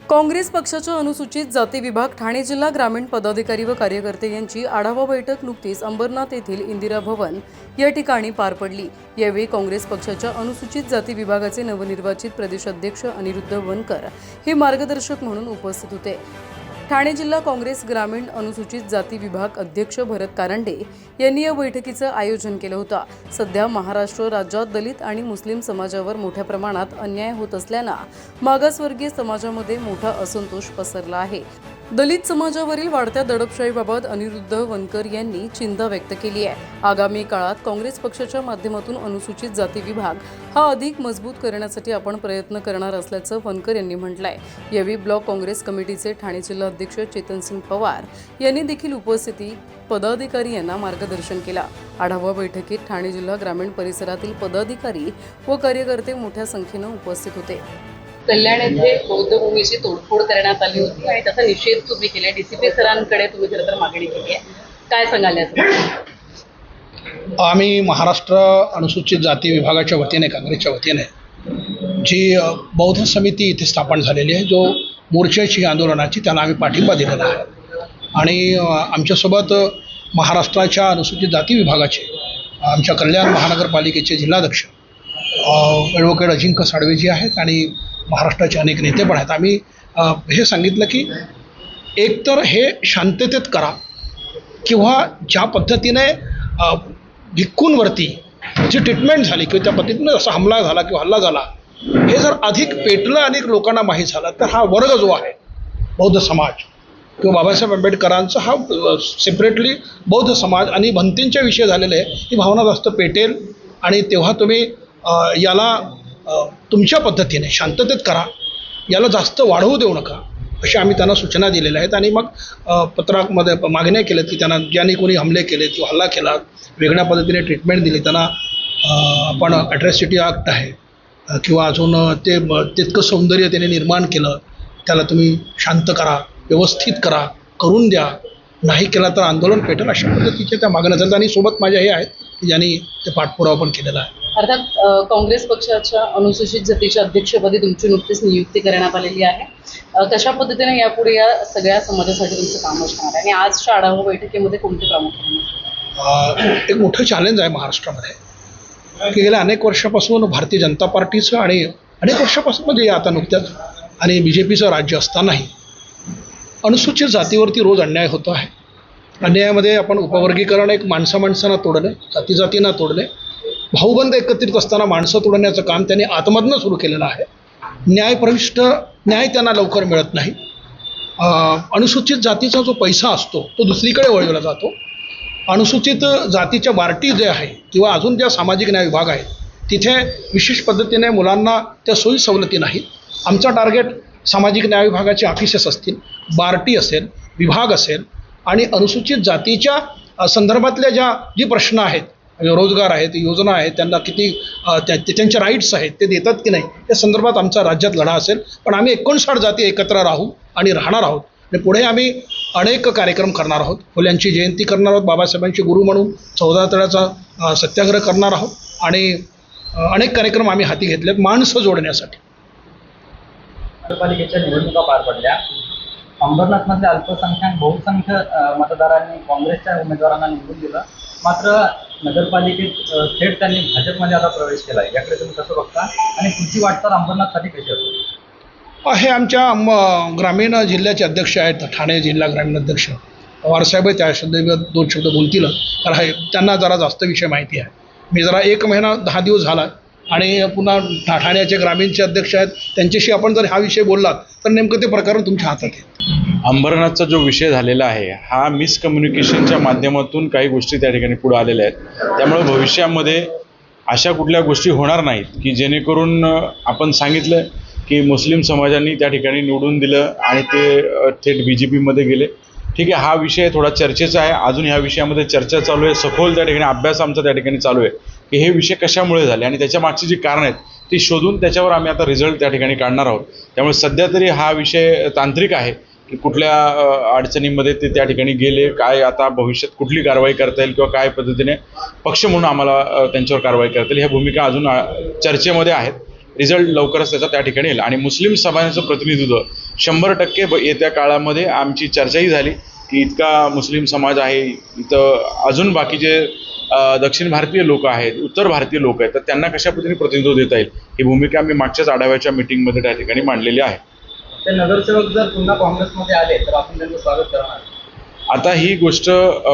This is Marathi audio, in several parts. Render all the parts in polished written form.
काँग्रेस पक्षाच्या अनुसूचित जाती विभाग ठाणे जिल्हा ग्रामीण पदाधिकारी व कार्यकर्ते यांची आढावा बैठक नुकतीच अंबरनाथ येथील इंदिरा भवन या ठिकाणी पार पडली। यावेळी काँग्रेस पक्षाच्या अनुसूचित जाती विभागाचे नवनिर्वाचित प्रदेशाध्यक्ष अनिरुद्ध वनकर हे मार्गदर्शक म्हणून उपस्थित होते। ठाणे जिल्हा काँग्रेस ग्रामीण अनुसूचित जाती विभाग अध्यक्ष भरत कारंडे यांनी या बैठकीचं आयोजन केलं होतं। सध्या महाराष्ट्र राज्यात दलित आणि मुस्लिम समाजावर मोठ्या प्रमाणात अन्याय होत असल्यानं मागासवर्गीय समाजामध्ये मोठा असंतोष पसरला आहे। दलित समाजावरील वाढत्या दडपशाहीबाबत अनिरुद्ध वनकर यांनी चिंता व्यक्त केली आहे। आगामी काळात काँग्रेस पक्षाच्या माध्यमातून अनुसूचित जाती विभाग हा अधिक मजबूत करण्यासाठी आपण प्रयत्न करणार असल्याचं वनकर यांनी म्हटलंय। यावेळी ब्लॉक काँग्रेस कमिटीचे ठाणे जिल्हा अध्यक्ष चेतनसिंग पवार यांनी देखील उपस्थिती पदाधिकारी यांना मार्गदर्शन केला। आढावा बैठकीत ठाणे जिल्हा ग्रामीण परिसरातील पदाधिकारी व कार्यकर्ते मोठ्या संख्येने उपस्थित होते। कल्याण येथे बौद्ध भूमीची तोडफोड करण्यात आली होती आणि त्याचा निषेध तुम्ही केला। डीसीपी सरांकडे तुम्ही खरं तर मागणी केली आहे, काय सांगाल यासंदर्भात? आम्ही महाराष्ट्र अनुसूचित जाती विभागाच्या वतीने काँग्रेसच्या वतीने जी बौद्ध समिती इथे स्थापन झालेली आहे, जो मोर्चाची आंदोलनाची, त्याला आम्ही पाठिंबा दिलेला आहे। आणि आमच्यासोबत महाराष्ट्राच्या अनुसूचित जाती विभागाचे आमच्या कल्याण महानगरपालिकेचे जिल्हाध्यक्ष ॲडव्होकेट अजिंक्य साळवेजी आहेत आणि महाराष्ट्राचे अनेक नेते पण आहेत। आम्ही हे सांगितलं की एकतर हे शांततेत करा किंवा ज्या पद्धतीने भिक्खूंवरती जी ट्रीटमेंट झाली किंवा त्या पद्धतीने असा हमला झाला किंवा हल्ला झाला, हे जर अधिक पेटलं, अनेक लोकांना माहीत झालं, तर हा वर्ग जो आहे बौद्ध समाज किंवा बाबासाहेब आंबेडकरांचा हा सेपरेटली बौद्ध समाज आणि भंतींच्या विषय झालेले आहे, ही भावना जास्त पेटेल आणि तेव्हा तुम्ही याला तुमच्या पद्धतीने शांततेत करा, याला जास्त वाढवू देऊ नका, अशा आम्ही त्यांना सूचना दिलेल्या आहेत। आणि मग पत्रामध्ये मागण्या केल्यात की त्यांना ज्यांनी कोणी हमले केले किंवा हल्ला केला, वेगळ्या पद्धतीने ट्रीटमेंट दिली, त्यांना आपण ॲट्रॉसिटी ॲक्ट आहे किंवा अजून ते तितकं सौंदर्य त्याने निर्माण केलं, त्याला तुम्ही शांत करा, व्यवस्थित करा, करून द्या, नाही केला तर आंदोलन पेटेल, अशा पद्धतीचे त्या मागण्या झाल्या। आणि सोबत माझ्या हे आहेत की ज्यांनी ते पाठपुरावा पण केलेला आहे। अर्थात काँग्रेस पक्षाच्या अनुसूचित जातीच्या अध्यक्षपदी तुमची नुकतीच नियुक्ती करण्यात आलेली आहे। कशा पद्धतीने यापुढे या सगळ्या समाजासाठी तुमचं काम असणार आहे आणि आजच्या आढावा बैठकीमध्ये कोणते प्रामुख्याने? एक मोठं चॅलेंज आहे महाराष्ट्रामध्ये की गेल्या अनेक वर्षापासून भारतीय जनता पार्टीचं आणि अनेक वर्षापासून म्हणजे आता नुकत्याच आणि BJPचं राज्य असतानाही अनुसूचित जातीवरती रोज अन्याय होतो आहे। अन्यायामध्ये आपण उपवर्गीकरण, एक माणसांना तोडणे, जातीजातींना तोडणे, भाऊबंद एकत्रित असताना माणसं तोडण्याचं काम त्यांनी आतमधनं सुरू केलेलं आहे। न्यायप्रविष्ट न्याय त्यांना लवकर मिळत नाही। अनुसूचित जातीचा जो पैसा असतो तो दुसरीकडे वळवला जातो। अनुसूचित जातीच्या बार्टी जे आहे किंवा अजून ज्या सामाजिक न्याय विभाग आहेत, तिथे विशेष पद्धतीने मुलांना त्या सोयी सवलती नाहीत। आमचा टार्गेट सामाजिक न्याय विभागाचे ऑफिसेस असतील, बार्टी असेल, विभाग असेल आणि अनुसूचित जातीच्या संदर्भातल्या जी प्रश्न आहेत, रोजगार आहेत, योजना आहेत, त्यांना किती त्यांचे राईट्स आहेत ते देतात की नाही, या संदर्भात आमचा राज्यात लढा असेल। पण आम्ही 59 जाती एकत्र राहू आणि राहणार आहोत आणि पुढे आम्ही अनेक कार्यक्रम करणार आहोत। फुल्यांची जयंती करणार आहोत, बाबासाहेबांचे गुरु म्हणून 14 तळ्याचा सत्याग्रह करणार आहोत आणि अनेक कार्यक्रम आम्ही हाती घेतलेत माणसं जोडण्यासाठी। नगरपालिकेच्या निवडणुका पार पडल्या। अंबरनाथमधल्या अल्पसंख्याक बहुसंख्य मतदारांनी काँग्रेसच्या उमेदवारांना निवडून दिलं, मात्र नगरपालिकेत थेट त्यांनी भाजपमध्ये आता प्रवेश केला आहे। याकडे तुम्ही कसं बघता आणि पुढची वाटचाल अंबरनाथसाठी कशी असेल? हे आमच्या ग्रामीण जिल्ह्याचे अध्यक्ष आहेत, ठाणे जिल्हा ग्रामीण अध्यक्ष पवारसाहेब, त्या दोन शब्द बोलतील, कारण त्यांना जरा जास्त विषय माहिती आहे। मी जरा 1 महिना 10 दिवस झाला आणि पुन्हा ठाण्याचे ग्रामीणचे अध्यक्ष आहेत, त्यांच्याशी आपण जर हा विषय बोललात तर नेमकं ते प्रकरण तुमच्या हातात आहे। अंबरनाथचा जो विषय झालेला आहे हा मिसकम्युनिकेशनच्या माध्यमातून काही गोष्टी त्या ठिकाणी पुढे आलेल्या आहेत। त्यामुळे भविष्यामध्ये अशा कुठल्या गोष्टी होणार नाहीत की जेणेकरून आपण सांगितलं की मुस्लिम समाजांनी त्या ठिकाणी निवडून दिलं आणि ते थेट BJPमध्ये गेले। ठीक आहे, हा विषय थोडा चर्चेचा आहे, अजून ह्या विषयामध्ये चर्चा चालू आहे, सखोल त्या ठिकाणी अभ्यास आमचा त्या ठिकाणी चालू आहे की हे विषय कशामुळे झाले आणि त्याच्या मागची जी कारणं आहेत ती शोधून त्याच्यावर आम्ही आता रिझल्ट त्या ठिकाणी काढणार आहोत। त्यामुळे सध्या तरी हा विषय तांत्रिक आहे की कुठल्या अडचणीमध्ये ते त्या ठिकाणी गेले, काय आता भविष्यात कुठली कारवाई करता येईल किंवा काय पद्धतीने पक्ष म्हणून आम्हाला त्यांच्यावर कारवाई करता येईल, ह्या भूमिका अजून चर्चेमध्ये आहेत। रिझल्ट लवकरच त्याचा त्या ठिकाणी येईल. आणि मुस्लिम समाजाचं प्रतिनिधित्व 100% येत्या काळामध्ये आमची चर्चाही झाली की इतका मुस्लिम समाज आहे, इथं अजून बाकीचे दक्षिण भारतीय लोक आहेत, उत्तर भारतीय लोक आहेत, तर त्यांना कशा पद्धतीने प्रतिनिधित्व देता येईल ही भूमिका आम्ही मागच्याच आढाव्याच्या मिटिंगमध्ये त्या ठिकाणी मांडलेली आहे. ते नगरसेवक जर पुन्हा काँग्रेसमध्ये आले तर आपण त्यांचं स्वागत करणार. आता ही गोष्ट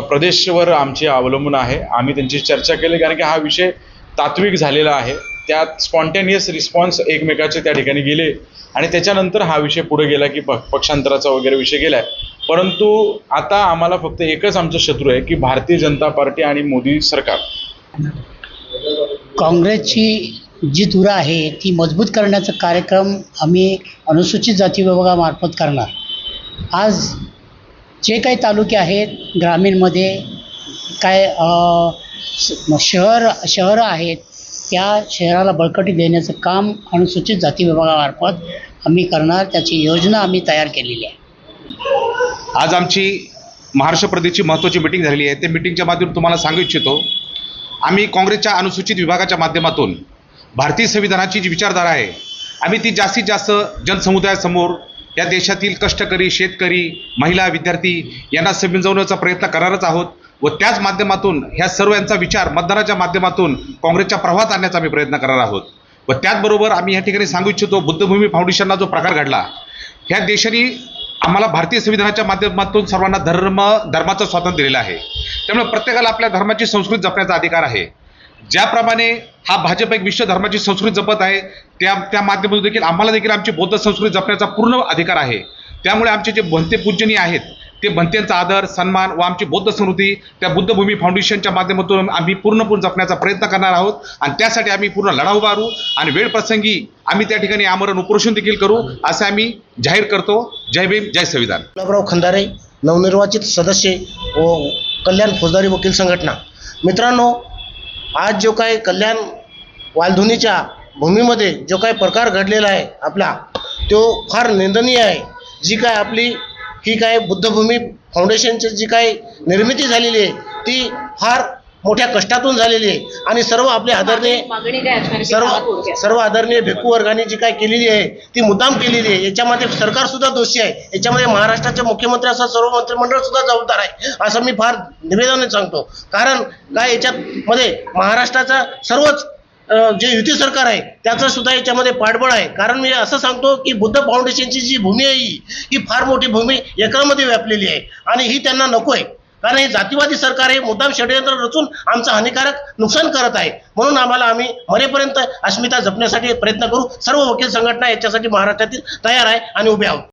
प्रदेशवर आमची अवलंबून आहे. आम्ही त्यांची चर्चा केली कारण की हा विषय तात्विक झालेला आहे. त्यात स्पॉन्टेनियस रिस्पॉन्स एकमेकाचे त्या ठिकाणी गेले आणि त्याच्यानंतर हा विषय पुढे गेला की पक्षांतराचा वगैरे विषय गेलाय. परंतु आता आम्हाला फक्त एकच आमचं शत्रू आहे की भारतीय जनता पार्टी आणि मोदी सरकार. काँग्रेसची जी धुरा आहे ती मजबूत करण्याचा कार्यक्रम आम्ही अनुसूचित जाती विभागामार्फत करणार. आज जे काही तालुके आहेत ग्रामीणमध्ये काय शहरं आहेत त्या शहराला बळकटी देण्याचं काम अनुसूचित जाती विभागामार्फत आम्ही करणार. त्याची योजना आम्ही तयार केलेली आहे. आज आमची महाराष्ट्र प्रदेशची महत्त्वाची मीटिंग झालेली आहे. त्या मीटिंगच्या माध्यमातून तुम्हाला सांगू इच्छितो आम्ही काँग्रेसच्या अनुसूचित विभागाच्या माध्यमातून भारतीय संविधानाची जी विचारधारा आहे आम्ही ती जास्तीत जास्त जनसमुदायासमोर या देशातील कष्टकरी, शेतकरी, महिला, विद्यार्थी यांना समजवण्याचा प्रयत्न करणारच आहोत व त्याच माध्यमातून ह्या सर्व यांचा विचार मतदानाच्या माध्यमातून काँग्रेसच्या प्रवाहात आणण्याचा आम्ही प्रयत्न करणार आहोत. व त्याचबरोबर आम्ही या ठिकाणी सांगू इच्छितो बुद्धभूमी फाउंडेशनला जो प्रकार घडला ह्या देशाने आम्हाला भारतीय संविधानाच्या माध्यमातून सर्वांना धर्माचं स्वातंत्र्य दिलेलं आहे. त्यामुळे प्रत्येकाला आपल्या धर्माची संस्कृती जपण्याचा अधिकार आहे. ज्याप्रमाणे हा भाजप एक विश्व धर्माची संस्कृती जपत आहे त्या माध्यमातून देखील आम्हाला देखील आमची बौद्ध संस्कृती जपण्याचा पूर्ण अधिकार आहे. त्यामुळे आमचे जे भंते पूजनीय आहेत ते भंत्यांचा आदर, सन्मान व आमची बौद्ध संस्कृती त्या बुद्धभूमी फाउंडेशनच्या माध्यमातून आम्ही पूर्णपणे जपण्याचा प्रयत्न करणार आहोत आणि त्यासाठी आम्ही पूर्ण लढा उभारू आणि वेळ प्रसंगी आम्ही त्या ठिकाणी आमरण उपोषण देखील करू असं आम्ही जाहीर करतो. जय भीम, जय संविधान. गुलाबराव खंदारे, नवनिर्वाचित सदस्य व कल्याण फौजदारी वकील संघटना. मित्रांनो, आज जो काही कल्याण वालधुनीच्या भूमीमध्ये जो काही प्रकार घडलेला आहे आपला तो फार निंदनीय आहे. जी काय आपली ही काय बुद्धभूमी फाउंडेशनची जी काही निर्मिती झालेली आहे ती फार मोठ्या कष्टातून झालेली आहे आणि सर्व आपले आदरणीय सर्व आदरणीय भिक्खू वर्गाने जी काय केलेली आहे ती मुद्दाम केलेली आहे. याच्यामध्ये सरकार सुद्धा दोषी आहे. याच्यामध्ये महाराष्ट्राचे मुख्यमंत्री असं सर्व मंत्रिमंडळ सुद्धा जबाबदार आहे असं मी फार निवेदनाने सांगतो. कारण काय याच्यामध्ये महाराष्ट्राचा सर्वच जे युती सरकार आहे त्याचं सुद्धा याच्यामध्ये पाठबळ आहे. कारण मी असं सांगतो की बुद्ध फाउंडेशनची जी भूमी आहे ही फार मोठी भूमी एकरामध्ये व्यापलेली आहे आणि ही त्यांना नको आहे. कारण हे जातीवादी सरकार हे मुद्दाम षडयंत्र रचून आमचं हानिकारक नुकसान करत आहे. म्हणून आम्ही मरेपर्यंत अस्मिता जपण्यासाठी प्रयत्न करू. सर्व वकील संघटना याच्यासाठी महाराष्ट्रातील तयार आहे आणि उभे आहोत.